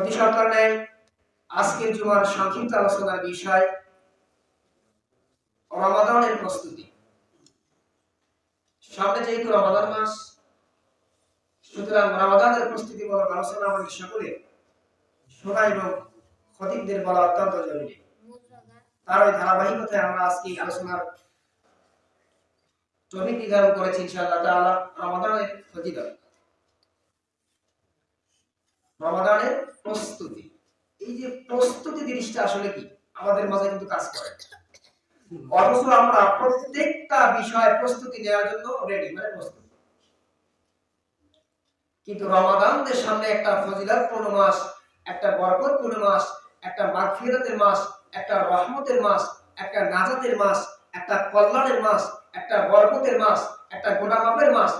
প্রতি সপ্তাহে নেয় আজকের জুমার সংক্ষিপ্ত আলোচনার বিষয় রমাদানের প্রস্তুতি। সামনে যেহেতু রমাদান মাস, সুতরাং রমাদানের প্রস্তুতি মূলক আলোচনা আমাদের সকলে শোনা এবং খতিবদের বলা অত্যন্ত জরুরি। তার ওই ধারাবাহিকতায় আমরা আজকে আলোচনার টপিক নির্ধারণ করেছি ইনশাআল্লাহ তাআলা রমাদানের ফজিলত, রমাদানের প্রস্তুতি। এই যে প্রস্তুতি জিনিসটা আসলে কি আমাদের মাঝে কিন্তু কাজ করে, অথচ আমরা প্রত্যেকটা বিষয়ে প্রস্তুতি নেওয়ার জন্য রেডি, মানে প্রস্তুত। কিন্তু রমাদানের সামনে একটা ফজিলতপূর্ণ মাস, একটা বরকতপূর্ণ মাস, একটা মাগফিরাতের মাস, একটা রহমতের মাস, একটা নাজাতের মাস, একটা কল্যাণের মাস, একটা বরকতের মাস, একটা গুনাহ মাফের মাস,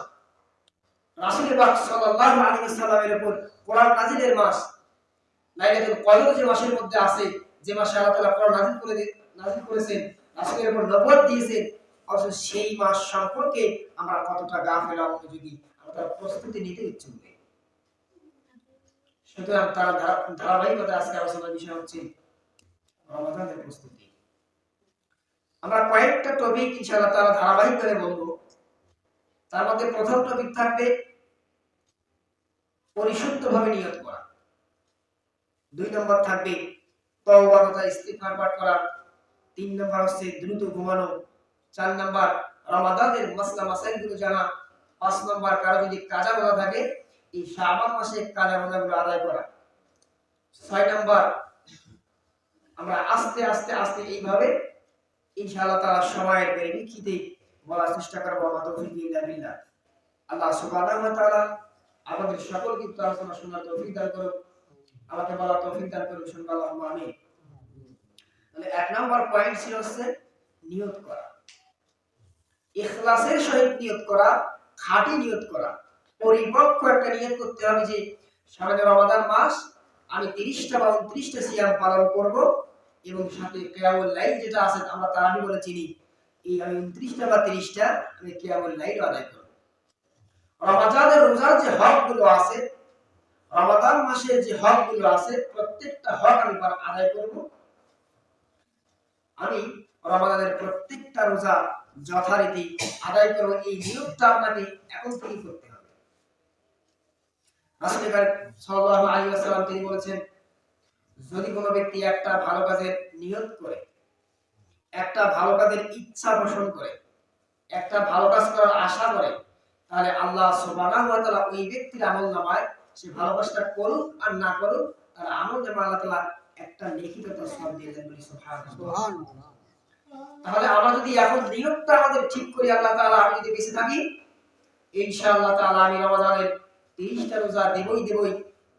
রাসূল পাক সাল্লাল্লাহু আলাইহি ওয়াসাল্লামের উপর কোরআন নাযিলের মাস, লাইলাতুল কদর যে মাসের মধ্যে আছে, যে মাসে আল্লাহ তাআলা কোরআন নাযিল করেছেন, রাসূলের উপর নবুয়ত দিয়েছেন, অথচ সেই মাস সম্পর্কে আমরা কতটা গাফেল অমনোযোগী, আমরা প্রস্তুতি নিতে ইচ্ছুক নেই। সুতরাং তার ধারাবাহিকতা আজকে আলোচনার বিষয় হচ্ছে রমাদানের প্রস্তুতি। আমরা কয়েকটা টপিক ইনশাআল্লাহ তাআলা ধারাবাহিকভাবে বলবো। তার মধ্যে প্রথম টপিক থাকবে পরিশুদ্ধভাবে নিয়ত করা, 2 নম্বর থাকবে তওবা তথা ইস্তিগফার পাঠ করা, 3 নম্বর হচ্ছে দ্রুত ঘুমানো, 4 নম্বর রমাদানের মাসলা মাসাইলগুলো জানা, 5 নম্বর কারো যদি কাজা রোজা থাকে এই শাবান মাসে কাজা রোজাগুলো আদায় করা, 6 নম্বর আমরা আস্তে আস্তে আস্তে এইভাবে ইনশাআল্লাহ তাআলা সময়ের পরিপ্রেক্ষিতে বলার চেষ্টা করব। তৌফিক বিল্লাহ। আল্লাহ সুবহানাহু ওয়া তাআলা আমাদের সকলকে আলোচনা শোনার তৌফিক দান করুন, আমাকে বলার তৌফিক দান করুন, শুনবো আল্লাহুম্মা আমিন। তাহলে 1 নম্বর পয়েন্ট ছিল হচ্ছে নিয়ত করা, ইখলাসের সহিত নিয়ত করা, খাঁটি নিয়ত করা, পরিপক্ক একটা নিয়ত করতে হবে যে সামনে রমাদান মাস আমি 30টা বা 29টা সিয়াম পালন করব এবং সাথে কিয়ামুল লাইল যেটা আছে আমরা তারাবি বলে চিনি, এই আমি 29টা বা 30টা আমি কিয়ামুল লাইল আদায় করব। রমাদানের রোজার যে হকগুলো আছে, রমাদান মাসের যে হকগুলো আছে, প্রত্যেকটা হক আমি আদায় করব। আমি রমাদানের প্রত্যেকটা রোজা যথারীতি আদায় করব, এই নিয়তটা আপনাকে এখন থেকে করতে হবে। রাসূল সাল্লাল্লাহু আলাইহি ওয়াসাল্লাম তিনি বলেছেন, যদি কোনো ব্যক্তি একটা ভালো কাজের নিয়ত করে, একটা ভালো কাজের ইচ্ছা পোষণ করে, একটা ভালো কাজ করার আশা করে, তাহলে আল্লাহ সুবহানাহু ওয়া তাআলা ওই ব্যক্তির আমলনামায় সে ভালো কাজটা করুক আর না করুক তার আমলনামায় আল্লাহ তাআলা একটা লিখিত সওয়াব দিয়ে দেন। সুবহানাল্লাহ। তাহলে আমরা যদি এখন নিয়তটা আমাদের ঠিক করি, আল্লাহ তাআলা আমি যদি বেঁচে থাকি ইনশাআল্লাহ তাআলা আমি রমাদানের 30টা রোজা দেবই,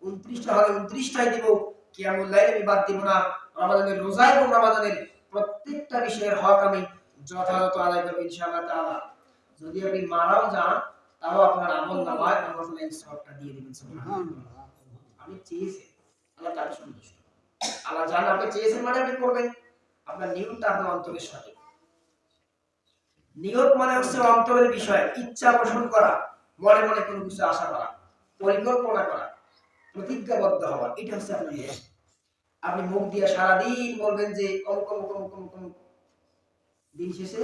29টা হলে 29টাই দেব, কিয়ামুল লাইল আমি বাদ দেব না। রমাদানের রোজা এবং রমাদানের প্রত্যেকটা বিষয়ের হক আমি যথাযথ আদায় করব ইনশাআল্লাহ তাআলা। যদি আপনি মারাও যান তাও আপনার আমলনামায় আল্লাহ তাআলা এই সওয়াবটা দিয়ে দিবেন। সুবহানাল্লাহ। আমি চেয়েছি, আল্লাহ তাআলা সন্তুষ্ট। আল্লাহ জানেন আপনি চেয়েছেন মানে আপনি করবেন। আপনার নিয়তটা আপনার অন্তরের সাথে। নিয়ত মানে হচ্ছে অন্তরের বিষয়, ইচ্ছা পোষণ করা, মনে মনে কোনো কিছু আশা করা, পরিকল্পনা করা, প্রতিজ্ঞাবদ্ধ হওয়া, এটা হচ্ছে আপনার নিয়ত। আপনি মুখ দিয়ে সারাদিন বলবেন যে অমুক অমুক অমুক অমুক অমুক, দিন শেষে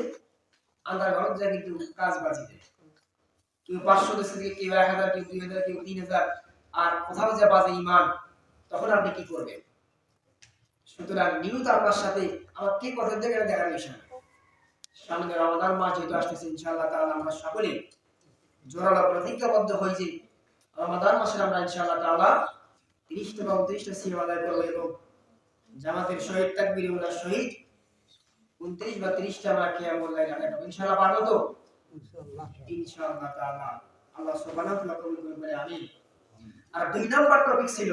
আন্ধার ঘর যায় কিন্তু কাজ বাজি দেয়। কেউ 500 দেশে থেকে, কেউ 1000, কেউ 2000, কেউ 3000, আর কোথাও যা বাজে ঈমান, তখন আপনি কি করবেন? সুতরাং নিয়ত আপনার সাথে আমার কে কথা দেখে দেখার বিষয়। সামনে রমাদান মাস যেহেতু আসতেছে ইনশাআল্লাহ তাআলা আমরা সকলে জোরালো প্রতিজ্ঞাবদ্ধ হই যে রমাদান মাসে আমরা ইনশাআল্লাহ তাআলা 30টা বা 29টা সিয়াম আদায় করব এবং জামাতের সহিত তাকবীর উলার সহিত 29 বা 30টা আমরা কিয়ামুল লাইল আদায় করব। ইনশাআল্লাহ পারবো তো? ইনশাআল্লাহ তাআলা আল্লাহ সুবহানাহু ওয়া তাআলা কবুল করুন বলে আমিন। আর 2 নম্বর টপিক ছিল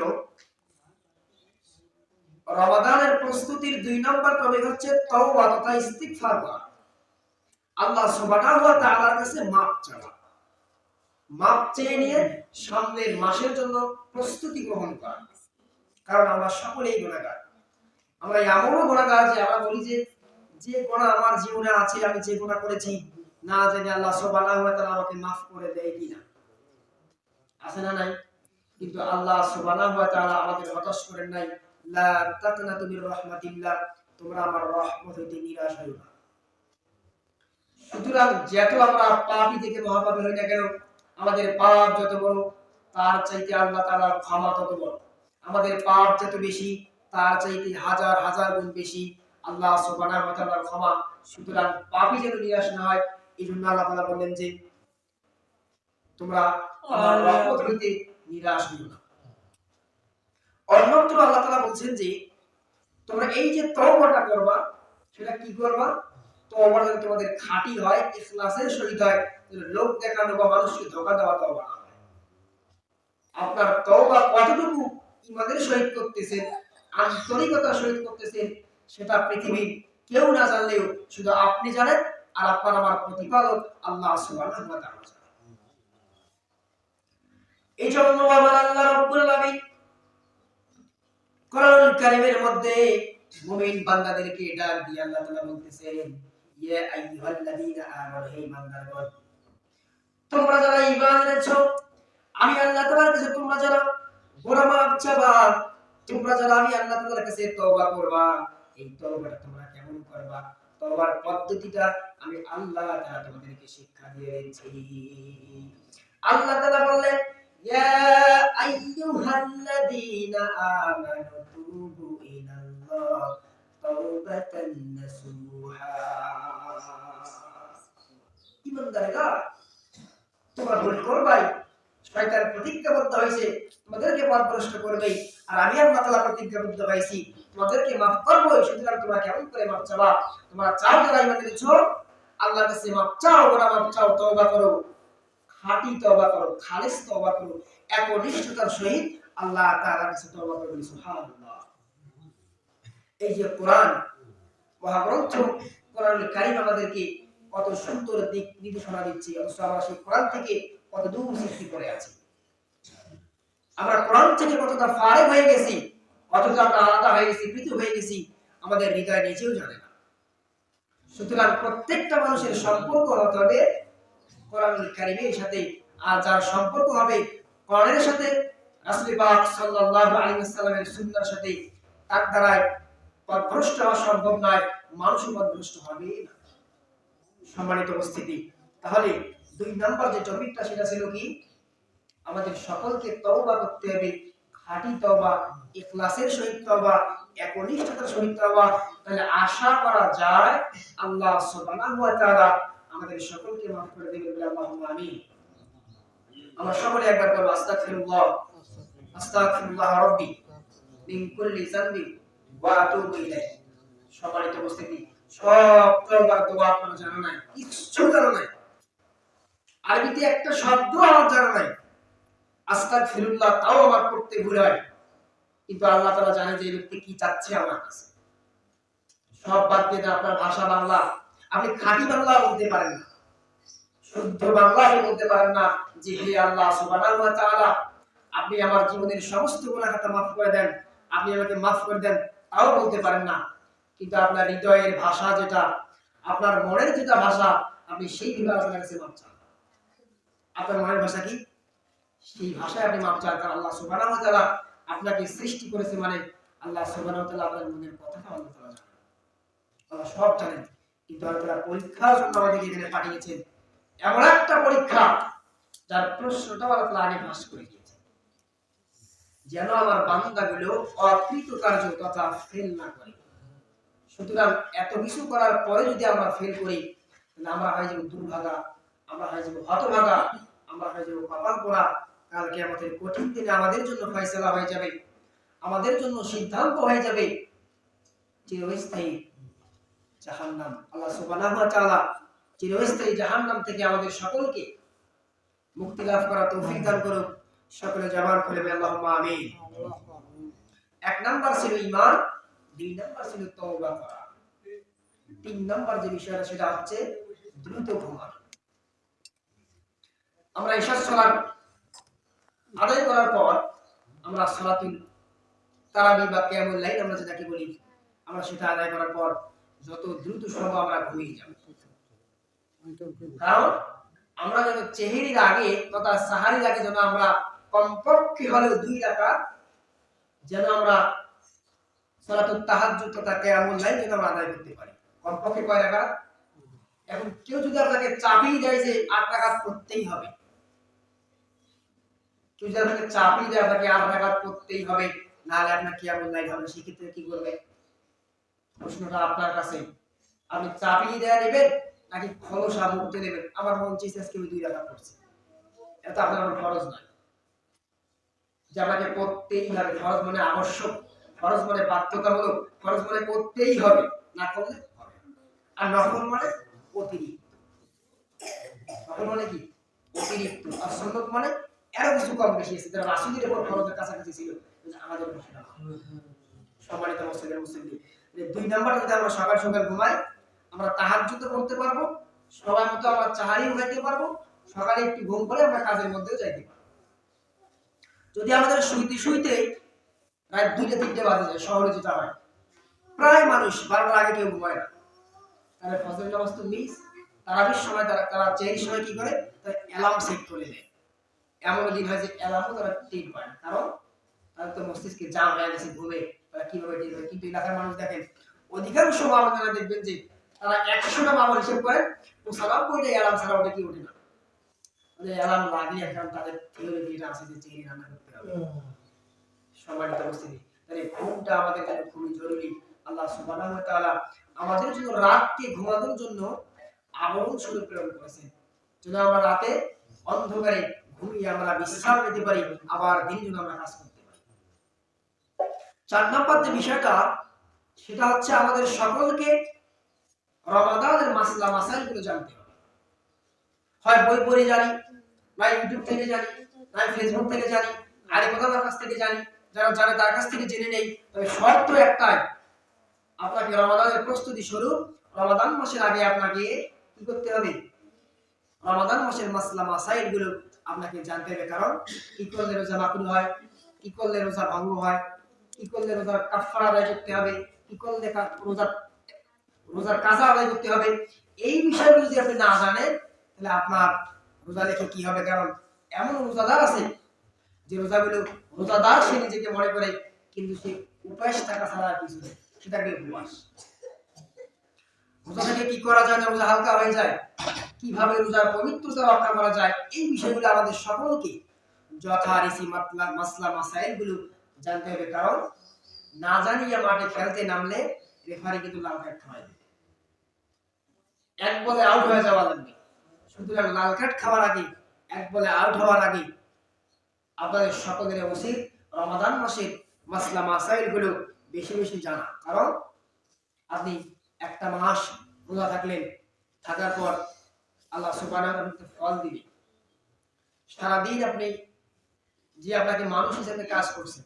রমাদানের প্রস্তুতির 2 নম্বর টপিক হচ্ছে তওবা তথা ইস্তিগফার করা, আল্লাহ সুবহানাহু ওয়া তাআলার কাছে মাপ চাওয়া, মাপ চেয়ে নিয়ে সামনের মাসের জন্য প্রস্তুতি গ্রহণ করা। কারণ আমরা সকলেই গুনাহগার, আমরা এমনও গুনাহগার যে আমরা বলি যে গুনাহ আমার জীবনে আছে, আমি যে গুনাহ করেছি না জানি আল্লাহ সুবহানাহু ওয়া তাআলা আমাকে মাফ করে দেয় কিনা, আছে না নাই? কিন্তু আল্লাহ সুবহানাহু ওয়া তাআলা আমাদের হতাশ করেন নাই। লা তাকনাতু মির রাহমাতিল্লাহ, তোমরা আমার রহমত হইতে নিরাশ হইও না। সুতরাং যত আমরা পাপী থেকে মহাপাপী হই না কেন, আমাদের পাপ যত বড় তার চাইতে আল্লাহ তাআলার ক্ষমা তত বড়। আমাদের পাপ যত বেশি তার চাইতে হাজার হাজার গুণ বেশি আল্লাহ সুবহানাহু ওয়া তাআলার ক্ষমা। সুতরাং পাপী যেন নিরাশ না হয়, এইজন্য আল্লাহ তাআলা বললেন যে তোমরা আমার রহমত হইতে নিরাশ হইও না। অন্যত্র আল্লাহ তাআলা বলছেন যে তোমরা এই যে তওবাটা করবা, সেটা কি করবা? তওবা যেন তোমাদের খাঁটি হয়, ইখলাসের সহিত হয়, লোক দেখানো বা মানুষকে ধোঁকা দেওয়া তওবা না হয়। আপনার তওবা কতটুকু ঈমানের সহিত করতেছেন, আন্তরিকতার সহিত করতেছেন, সেটা পৃথিবীর কেউ না জানলেও শুধু আপনি জানেন আর আপনার আমার প্রতিপালক আল্লাহ সুবহানাহু ওয়া তাআলা জানেন। এই জন্য আমার আল্লাহ রাব্বুল আলামিন কোরআনুল কারীমের মধ্যে মুমিন বান্দাদেরকে ডাক দিয়ে আল্লাহ তাআলা বলতেছেন, ইয়া আইয়ুহাল্লাযীনা আমানু, হে ঈমানদারগণ, তোমরা যারা ঈমান এনেছো, আমি আল্লাহ তাআলার কাছে তোমরা যারা গোনাহ মাফ চাবা, তোমরা যারা আমি আল্লাহ তাআলার কাছে তওবা করবা, এই তওবাটা তোমরা কেমন করবা? তওবার পদ্ধতিটা আমি আল্লাহ তাআলা তোমাদেরকে শিক্ষা দিয়ে দিচ্ছি। আল্লাহ তাআলা বললেন, ইয়া আইয়ুহাল্লাযীনা আমানু তুবু ইলাল্লাহ তাওবাতান নাসুহা। ঈমানদাররা, তোমরা ভুল করবাই, শয়তান প্রতিজ্ঞাবদ্ধ হয়েছে তোমাদেরকে পথভ্রষ্ট করবেই, আর আমি আল্লাহ তাআলা প্রতিজ্ঞাবদ্ধ হয়েছি তোমাদেরকে মাফ করবো। সুতরাং তোমরা কেমন করে মাফ চাবা? তোমরা চাও যারা ঈমান এনেছো, আল্লাহর কাছে মাফ চাও, গোনাহ মাফ চাও, তওবা করো, খাঁটি তওবা করো, খালিস তওবা করো, একনিষ্ঠতার সহিত আল্লাহ তাআলার কাছে তওবা করো। সুবহানাল্লাহ। এই যে কোরআন মহাগ্রন্থ, কোরআনুল কারীম আমাদেরকে কত সুন্দর দিক নির্দেশনা দিচ্ছে, অথচ আমরা সেই কোরআন থেকে কত দূর সৃষ্টি করে আছি। আমরা কোরআন থেকে কতটা ফারেক হয়ে গেছি, কতটা আমরা আলাদা হয়ে গেছি, পৃথক হয়ে গেছি, আমাদের হৃদয় নিজেও জানে না। সুতরাং প্রত্যেকটা মানুষের সম্পর্ক হতে হবে কোরআনুল কারীমের সাথে, আর যার সম্পর্ক হবে কোরআনের সাথে, রাসূল পাক সাল্লাল্লাহু আলাইহি ওয়াসাল্লামের সুন্নাহর সাথে, তার দ্বারা পথভ্রষ্ট হওয়া সম্ভব নয়, মানুষও পথভ্রষ্ট হবে না। সম্মানিত উপস্থিতি, তাহলে 2 নাম্বার যে টপিকটা সেটা ছিল কি? আমাদের সকলকে তওবা করতে হবে, খাঁটি তওবা, ইখলাসের সহিত তওবা, একনিষ্ঠতার সহিত তওবা। তাহলে আশা করা যায় আল্লাহ সুবহানাহু ওয়া তাআলা আমাদের সকলকে মাফ করে দেবেন বলে আল্লাহুম্মা আমিন। আমরা সকলে একবার বলবো আস্তাগফিরুল্লাহ, আস্তাগফিরুল্লাহ রাব্বি মিন কুল্লি যানবি ওয়া আতুবু ইলাইহি। সম্মানিত উপস্থিতি, সব তওবার দোয়া আপনারা জানা নাই, কিচ্ছু জানা নাই, আরবিতে একটা শব্দ আমার জানা নাই, আস্তাগফিরুল্লাহ তাও আমার পড়তে ভুল হয়, কিন্তু আল্লাহ তাআলা জানে যে এই ব্যক্তি কি চাচ্ছে আমার কাছে। সব বাদ দিয়ে আপনার ভাষা বাংলা, আপনি খাঁটি বাংলা বলতে পারেন না, শুদ্ধ বাংলা বলতে পারেন না যে হে আল্লাহ সুবহানাহু ওয়া তাআলা, আপনি আমার জীবনের সমস্ত গুনাহ খাতা মাফ করে দেন, আপনি আমাকে মাফ করে দেন, তাও বলতে পারেন না। কিন্তু আপনার হৃদয়ের ভাষা যেটা, আপনার মনের যেটা ভাষা, আপনি সেই ভাষার কাছে মাফ চান। আপনার মনের ভাষা কি? সেই ভাষায় আপনি মাফ চান। কারণ আল্লাহ সুবহানাহু ওয়া তাআলা আপনাকে সৃষ্টি করেছে, মানে আল্লাহ সুবহানাহু ওয়া তাআলা আপনার মনের কথাটা আল্লাহ তাআলা জানেন, আল্লাহ সব জানেন। কিন্তু আল্লাহ তাআলা পরীক্ষার জন্য আমাদেরকে এখানে পাঠিয়েছেন, এমন একটা পরীক্ষা যার প্রশ্নটা আল্লাহ তাআলা আগে ফাঁস করে দিয়েছেন, যেন আমার বান্দাগুলো অকৃতকার্য তথা ফেল না করে। সুতরাং এত কিছু করার পরে যদি আমরা ফেল করি, তাহলে আমরা হয়ে যাব দুর্ভাগা, আমরা হয়ে যাব হতভাগা, আমরা হয়ে যাব কপাল পোড়া। কালকে আমাদের কঠিন দিনে আমাদের জন্য ফয়সালা হয়ে যাবে, আমাদের জন্য সিদ্ধান্ত হয়ে যাবে চিরস্থায়ী জাহান্নাম। আল্লাহ সুবহানাহু ওয়া তাআলা চিরস্থায়ী জাহান্নাম থেকে আমাদের সকলকে মুক্তি লাভ করার তৌফিক দান করুন। সকলে জবান খুলে বলি আল্লাহুম্মা আমিন। 1 নাম্বার ছিল ঈমান, 2 নাম্বার ছিল তওবা করা, 3 নাম্বার যে বিষয়টা সেটা হচ্ছে দ্রুত ঘুমানো। আমরা ইশার সালাত আদায় করার পর আমরা সালাতুল তারাবি বা কিয়ামুল লাইল আমরা যেটাকে বলি, আমরা সেটা আদায় করার পর যত দ্রুত সম্ভব আমরা ঘুমিয়ে যাব। কারণ আমরা যেন চেহারির আগে তথা সাহারির আগে যেন আমরা কমপক্ষে হলেও 2 রাকাত যেন আমরা সালাতুত তাহাজ্জুদ তথা কিয়ামুল লাইল যেন আমরা আদায় করতে পারি। কমপক্ষে কয় রাকাত? এখন কেউ যদি আপনাকে চাপিয়ে দেয় যে 8 রাকাত পড়তেই হবে, কেউ যদি আপনাকে চাপিয়ে দেয় আপনাকে 8 রাকাত পড়তেই হবে, নাহলে আপনার কিয়ামুল লাইল হবে, সেক্ষেত্রে কি করবে? প্রশ্নটা আপনার কাছে, আপনি চাপিয়ে দেয়া নেবেন নাকি খলসা মুক্তি নেবেন? আমার মন চাইছে আজকে আমি 2 রাকাত পড়ছি, এটা আপনার কোনো ফরজ নয় যে আমাকে পড়তেই হবে। ফরজ মানে আবশ্যক, ফরজ মানে বাধ্যতামূলক, ফরজ মানে পড়তেই হবে, না করলে হবে না। আর নফল মানে অতিরিক্ত, নফল মানে কি? অতিরিক্ত। আর সুন্নাত মানে আরো কিছু কম বেশি আছে, যারা রাসূলের উপর ফরজের কাছাকাছি ছিল আমাদের উপর সেটা সম্মানিত মুসলিম। 2 নাম্বারটা যদি আমরা সকাল সকাল ঘুমাই, আমরা তাহাজ্জুদ করতে পারবো, সময় মতো আমরা চাহারিও খাইতে পারবো, সকালে একটু ঘুম করে আমরা কাজের মধ্যেও যাইতে পারবো। যদি আমাদের শুইতে শুইতে রাত 2টা-3টে বাজে যায়, শহরে যেটা হয় প্রায় মানুষ 12টার আগে কেউ ঘুমায় না, তারা ফজরের নামাজ তো মিস, তারাবির সময় তারা চেহারির সময় কি করে, তারা অ্যালার্ম সেট করে দেয়। এমন দিন হয় যে অ্যালার্মও তারা টের পায় না, কারণ তাদের তো মস্তিষ্কে জাম হয়ে গেছে ঘুমে, তারা কিভাবে টের পায়। কিন্তু এলাকার মানুষ দেখেন অধিকাংশ মানুষরা দেখবেন যে তারা 100টা বাবার হিসেব করেন, 95টা অ্যালার্ম ছাড়া ওটা কি ওঠে না, মানে অ্যালার্ম লাগিয়ে কারণ তাদের থিওরি এটা আছে যে চেহারি রান্না করতে হবে। সম্মানিত উপস্থিতি, তাহলে ঘুমটা আমাদের জন্য খুবই জরুরি। আল্লাহ সুবহানাহু ওয়া তাআলা আমাদের জন্য রাতকে ঘুমানোর জন্য আবরণ স্বরূপ প্রেরণ করেছেন, যেন আমরা রাতে অন্ধকারে ঘুমিয়ে আমরা বিশ্রাম নিতে পারি, আবার দিনে যেন আমরা কাজ করতে পারি। 4 নম্বর যে বিষয়টা, সেটা হচ্ছে আমাদের সকলকে রমাদানের মাসলা মাসাইলগুলো জানতে হবে। হয় বই পড়ে জানি, না ইউটিউব থেকে জানি, না ফেসবুক থেকে জানি, আলেমদের কাছ থেকে জানি, যারা জানে তার কাছ থেকে জেনে নেই। তবে শর্ত একটাই, আপনাকে রমাদানের প্রস্তুতি স্বরূপ রমাদান মাসের আগে আপনাকে কি করতে হবে? রমাদান মাসের মাসলা মাসাইল গুলো আপনাকে জানতে হবে। কারণ কি করলে রোজা মাকরুহ হয়, কি করলে রোজা ভঙ্গ হয়, কি করলে রোজার কাফারা আদায় করতে হবে, কি করলে রোজার কাজা আদায় করতে হবে, এই বিষয়গুলো যদি আপনি না জানেন তাহলে আপনার রোজা লেখে কি হবে? কারণ এমন রোজাদার আছে যে রোজাগুলো রোজাদার সে নিজেকে মনে করে, কিন্তু সে উপাস থাকা ছাড়া কিছু নেই, সেটাকে উপবাস। রোজা থেকে কি করা যায় না রোজা হালকা হয়ে যায়, কিভাবে রোজার পবিত্রতা রক্ষা করা যায়, এই বিষয়গুলো আমাদের সকলকে যথারীতি মাসলা মাসাইল গুলো জানতে হবে। কারণ না জানিয়ে মাঠে খেলতে নামলে রেফারি কিন্তু লাল কার্ড খাওয়াই দেবে, এক বলে আউট হয়ে যাওয়া লাগবে। সুতরাং লাল কার্ড খাওয়ার আগে, এক বলে আউট হওয়ার আগে আপনাদের সকলের উচিত রমাদান মাসের মাসলা মাসাইল গুলো বেশি বেশি জানা। কারণ আপনি একটা মাস রোজা থাকলেন, থাকার পর আল্লাহ সুবহানাহু ওয়া তাআলা ফল দিবে। সারাদিন আপনি যে আপনাকে মানুষ হিসেবে কাজ করছে,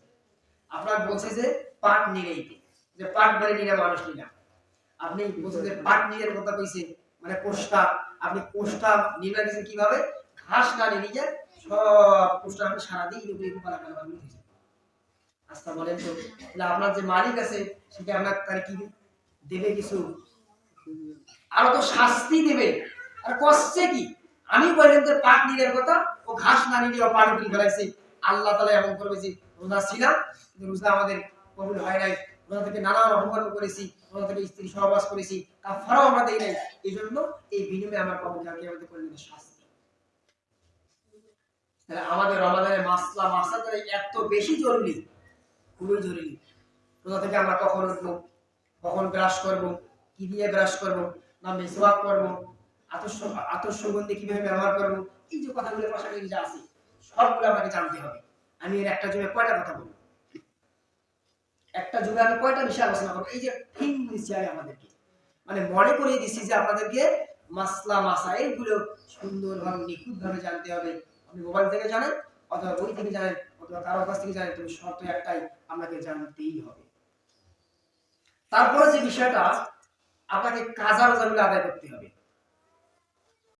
আপনার বলছে যে পাট নিরেইতে, যে পাট বাড়ি নিয়ে মানুষ নিলাম, আপনি বলছে যে পাট নিরের কথা কইছে, মানে কোষ্টা, আপনি কোষ্টা নির্মাণ করেছেন কিভাবে? ঘাস না নিয়ে সব কোষ্টা আপনি সারাদিন এগুলো পালা পালা বানিয়ে দিয়েছেন। আচ্ছা বলেন তো, তাহলে আপনার যে মালিক আছে সেটা আপনার তার কি দেবে? কিছু আরো তো শাস্তি দেবে। আর কষ্টে কি? আমি বললাম যে পাট নিরের কথা, ও ঘাস না নিয়ে পাট উপরে ফেলাইছে। আল্লাহ তাআলা এমন করবে যে রোজা ছিলাম কিন্তু রোজা আমাদের কবুল হয় নাই, রোজা থেকে নানা অপকর্ম করেছি, রোজা থেকে স্ত্রী সহবাস করেছি, কাফারাও আমরা দেই নাই, এই জন্য এই বিনিময়ে আমার পাবো কিয়ামতে করলেন শাস্তি। তাহলে আমাদের রমাদানের মাসলা মাসাইল এত বেশি জরুরি, খুবই জরুরি। রোজা থেকে আমরা কখন উঠবো, কখন ব্রাশ করব, কি দিয়ে ব্রাশ করব, না মিসওয়াক করব, আতর সুগন্ধি কিভাবে ব্যবহার করব, এই যে কথাগুলো পাশাপাশি যা আছে সবগুলো আপনাকে জানতে হবে। আমি এর একটা যুগে কয়টা কথা বলবো, একটা যুগে আমি কয়টা বিষয় আলোচনা করবো, এই যে থিম দিচ্ছি আমি আমাদেরকে, মানে মনে করিয়ে দিচ্ছি যে আপনাদেরকে মাসলা মাসাইল গুলো সুন্দরভাবে নিখুঁতভাবে জানতে হবে। আপনি মোবাইল থেকে জানেন অথবা বই থেকে জানেন অথবা কারো কাছ থেকে জানেন, তবে শর্ত একটাই, আপনাকে জানতেই হবে। তারপরে যে বিষয়টা, আপনাকে কাজা রোজাগুলো আদায় করতে হবে।